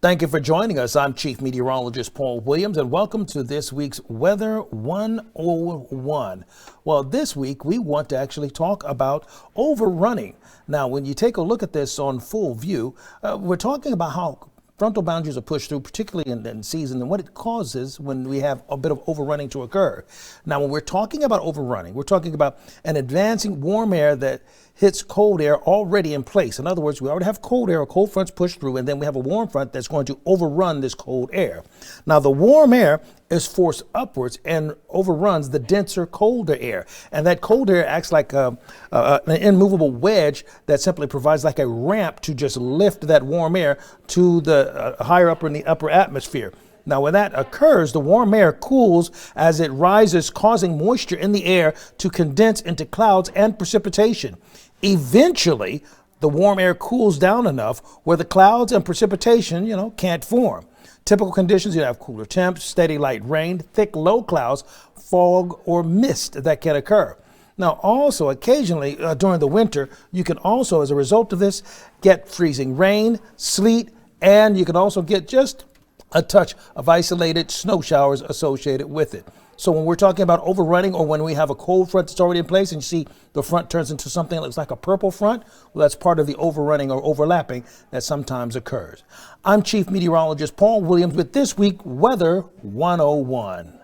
Thank you for joining us. I'm Chief Meteorologist Paul Williams, and welcome to this week's Weather 101. Well, this week we want to actually talk about overrunning. Now, when you take a look at this on full view, we're talking about how frontal boundaries are pushed through, particularly in season, and what it causes when we have a bit of overrunning to occur. Now, when we're talking about overrunning, we're talking about an advancing warm air that hits cold air already in place. In other words, we already have cold air, or cold fronts pushed through, and then we have a warm front that's going to overrun this cold air. Now, the warm air is forced upwards and overruns the denser, colder air. And that cold air acts like an immovable wedge that simply provides like a ramp to just lift that warm air to the higher up in the upper atmosphere. Now, when that occurs, the warm air cools as it rises, causing moisture in the air to condense into clouds and precipitation. Eventually, the warm air cools down enough where the clouds and precipitation, can't form. Typical conditions, you have cooler temps, steady light rain, thick low clouds, fog, or mist that can occur. Now, also, occasionally during the winter, you can also, as a result of this, get freezing rain, sleet, and you can also get just a touch of isolated snow showers associated with it. So when we're talking about overrunning, or when we have a cold front that's already in place and you see the front turns into something that looks like a purple front, well, that's part of the overrunning or overlapping that sometimes occurs. I'm Chief Meteorologist Paul Williams with this week Weather 101.